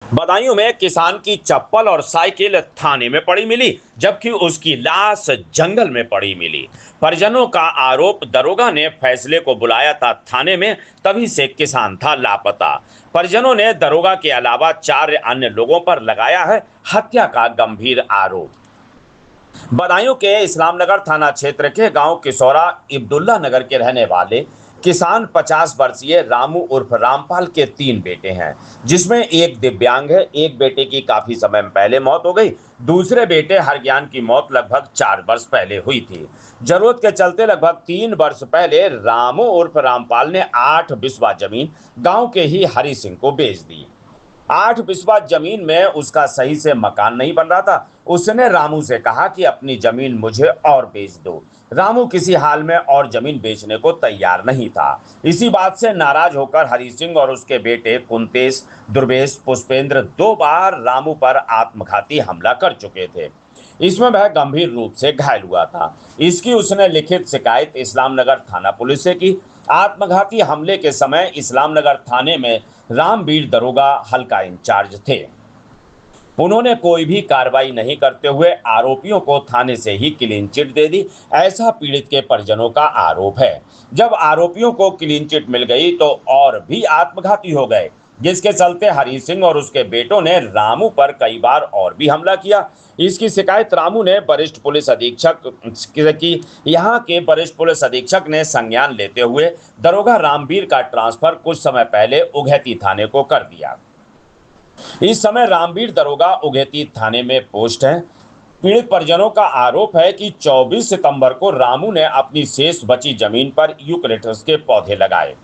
बदायूं में किसान की चप्पल और साइकिल थाने में पड़ी मिली, जबकि उसकी लाश जंगल में पड़ी मिली। परिजनों का आरोप, दरोगा ने फैसले को बुलाया था थाने में, तभी से किसान था लापता। परिजनों ने दरोगा के अलावा 4 अन्य लोगों पर लगाया है हत्या का गंभीर आरोप। बदायूं के इस्लामनगर थाना क्षेत्र के गांव किशोरा इब्दुल्ला नगर के रहने वाले किसान 50 वर्षीय रामू उर्फ रामपाल के 3 बेटे हैं, जिसमें एक दिव्यांग है। एक बेटे की काफी समय पहले मौत हो गई। दूसरे बेटे हरज्ञान की मौत लगभग 4 वर्ष पहले हुई थी। जरूरत के चलते लगभग 3 वर्ष पहले रामू उर्फ रामपाल ने 8 बिस्वा जमीन गांव के ही हरि सिंह को बेच दी। 8 बिस्वा जमीन में उसका सही से मकान नहीं बन रहा था। उसने रामू से कहा कि अपनी जमीन मुझे और बेच दो। रामू किसी हाल में और जमीन बेचने को तैयार नहीं था। इसी बात से नाराज होकर हरि सिंह और उसके बेटे कुंतेश, दुर्वेश, पुष्पेंद्र 2 बार रामू पर आत्मघाती हमला कर चुके थे। इसमें वह गंभीर रूप से घायल हुआ था। इसकी उसने लिखित शिकायत इस्लामनगर थाना पुलिस से की। आत्मघाती हमले के समय इस्लामनगर थाने में रामवीर दरोगा हल्का इंचार्ज थे। उन्होंने कोई भी कार्रवाई नहीं करते हुए आरोपियों को थाने से ही क्लीन चिट दे दी, ऐसा पीड़ित के परिजनों का आरोप है। जब आरोपियों को क्लीन चिट मिल गई तो और भी आत्मघाती हो गए, जिसके चलते हरि सिंह और उसके बेटों ने रामू पर कई बार और भी हमला किया। इसकी शिकायत रामू ने वरिष्ठ पुलिस अधीक्षक की। यहाँ के वरिष्ठ पुलिस अधीक्षक ने संज्ञान लेते हुए दरोगा रामवीर का ट्रांसफर कुछ समय पहले उघैती थाने को कर दिया। इस समय रामवीर दरोगा उघैती थाने में पोस्ट है। पीड़ित परिजनों का आरोप है कि 24 सितंबर को रामू ने अपनी शेष बची जमीन पर यूकलिप्टस के पौधे लगाए।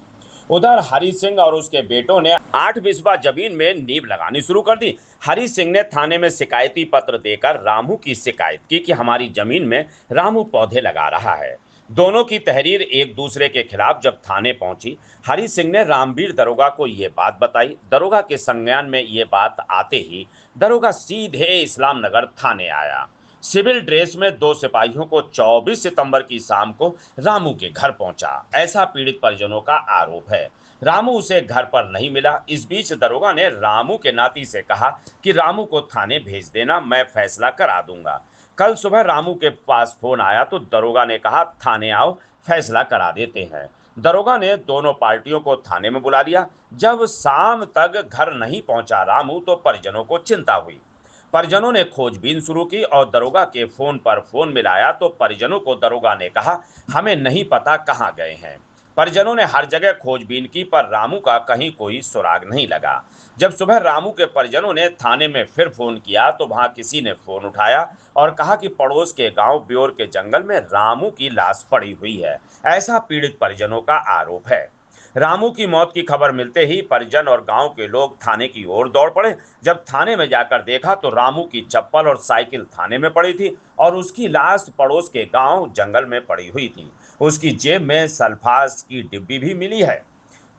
उधर हरि सिंह और उसके बेटों ने 8 बिस्वा जमीन में नींव लगानी शुरू कर दी। हरि सिंह ने थाने में शिकायती पत्र देकर रामू की शिकायत की कि हमारी जमीन में रामू पौधे लगा रहा है। दोनों की तहरीर एक दूसरे के खिलाफ जब थाने पहुंची, हरि सिंह ने रामवीर दरोगा को ये बात बताई। दरोगा के संज्ञान में ये बात आते ही दरोगा सीधे इस्लामनगर थाने आया। सिविल ड्रेस में 2 सिपाहियों को 24 सितंबर की शाम को रामू के घर पहुंचा, ऐसा पीड़ित परिजनों का आरोप है। रामू उसे घर पर नहीं मिला। इस बीच दरोगा ने रामू के नाती से कहा कि रामू को थाने भेज देना, मैं फैसला करा दूंगा। कल सुबह रामू के पास फोन आया तो दरोगा ने कहा थाने आओ, फैसला करा देते हैं। दरोगा ने दोनों पार्टियों को थाने में बुला लिया। जब शाम तक घर नहीं पहुंचा रामू तो परिजनों को चिंता हुई। परिजनों ने खोजबीन शुरू की और दरोगा के फोन पर फोन मिलाया तो परिजनों को दरोगा ने कहा हमें नहीं पता कहां गए हैं। परिजनों ने हर जगह खोजबीन की पर रामू का कहीं कोई सुराग नहीं लगा। जब सुबह रामू के परिजनों ने थाने में फिर फोन किया तो वहां किसी ने फोन उठाया और कहा कि पड़ोस के गांव ब्योर के जंगल में रामू की लाश पड़ी हुई है, ऐसा पीड़ित परिजनों का आरोप है। रामू की मौत की खबर मिलते ही परिजन और गांव के लोग थाने की ओर दौड़ पड़े। जब थाने में जाकर देखा तो रामू की चप्पल और साइकिल थाने में पड़ी थी और उसकी लाश पड़ोस के गांव जंगल में पड़ी हुई थी। उसकी जेब में सल्फास की डिब्बी भी मिली है।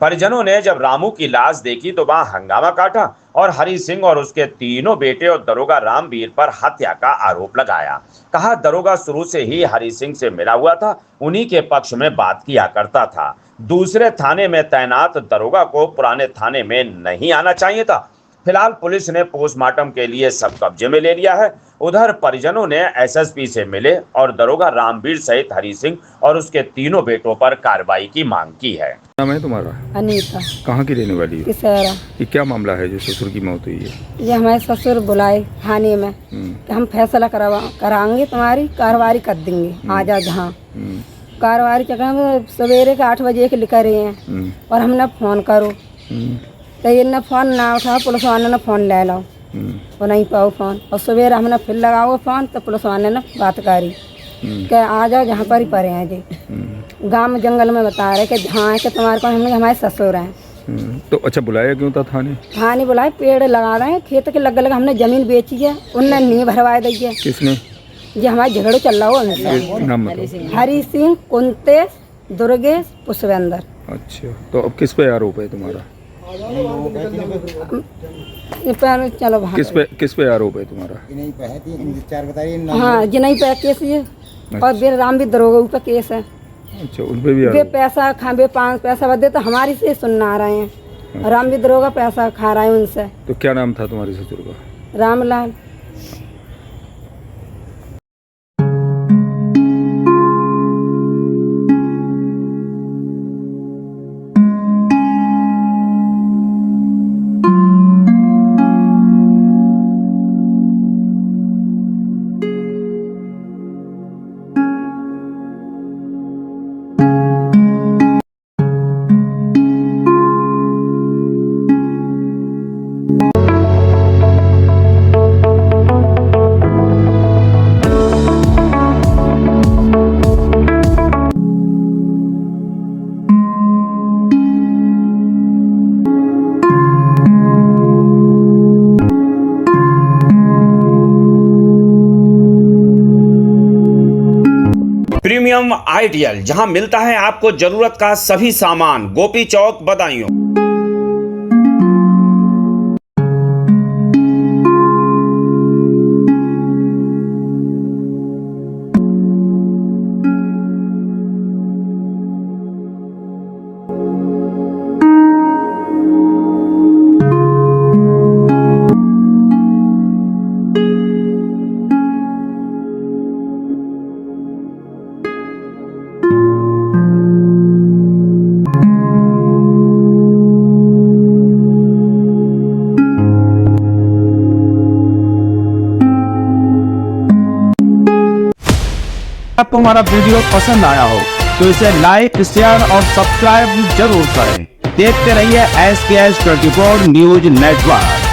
परिजनों ने जब रामू की लाश देखी तो वहां हंगामा काटा और हरि सिंह और उसके तीनों बेटे और दरोगा रामवीर पर हत्या का आरोप लगाया। कहा दरोगा शुरू से ही हरि सिंह से मिला हुआ था, उन्हीं के पक्ष में बात किया करता था। दूसरे थाने में तैनात दरोगा को पुराने थाने में नहीं आना चाहिए था। फिलहाल पुलिस ने पोस्टमार्टम के लिए सब कब्जे में ले लिया है। उधर परिजनों ने एसएसपी से मिले और दरोगा रामवीर सहित हरि सिंह और उसके तीनों बेटों पर कार्रवाई की मांग की है। नाम है तुम्हारा? अनीता। कहाँ की रहने वाली है? किशोरा। ये क्या मामला है जो ससुर की मौत हुई है? ये हमारे ससुर बुलाए थाने में कि हम फैसला कराएंगे, तुम्हारी कार्रवाई कर देंगे, आ जा जहाँ। कार्रवाई चक्कर सवेरे के 8 बजे के लिखा रहे हैं और हमने फोन करो तो इन्हें फोन ना उठाओ, पुलिस वाले ने फोन ले लो, वो नहीं पाओ फोन। और सवेरे हमने फिर लगाओ फोन तो पुलिस वाले ने बात करी कि आ जाओ जहाँ पर ही पड़े हैं जी। गांव में जंगल में बता रहे कि जहाँ है कि तुम्हारे को हमने हमारे ससुर हैं। तो अच्छा बुलाया क्यों था थाने? थाने बुलाए, पेड़ लगा रहे हैं खेत के लग हमने जमीन बेची है, उनने नहीं भरवा दी है। किसने? ये हमारा झगड़ो चल रहा हो। नाम हरि सिंह, कुंतेश, दुर्गेश, पुष्पेंद्र। अच्छा, तो अब किस पे आरोप है तुम्हारा? चलो किस पे आरोप है तुम्हारा? हाँ, जिन्हीं पे केस ये और फिर रामवीर दरोगा का केस है। अच्छा, उन पे भी वे पैसा खावे 5 पैसा बदे तो हमारी से सुनना आ रहे हैं। राम भी दरोगा पैसा खा रहा है उनसे। तो क्या नाम था तुम्हारे ससुर का? रामलाल। प्रीमियम आइडियल, जहां मिलता है आपको जरूरत का सभी सामान, गोपी चौक, बदायूं। आपको हमारा वीडियो पसंद आया हो तो इसे लाइक, शेयर और सब्सक्राइब जरूर करें। देखते रहिए SKS 24 न्यूज नेटवर्क।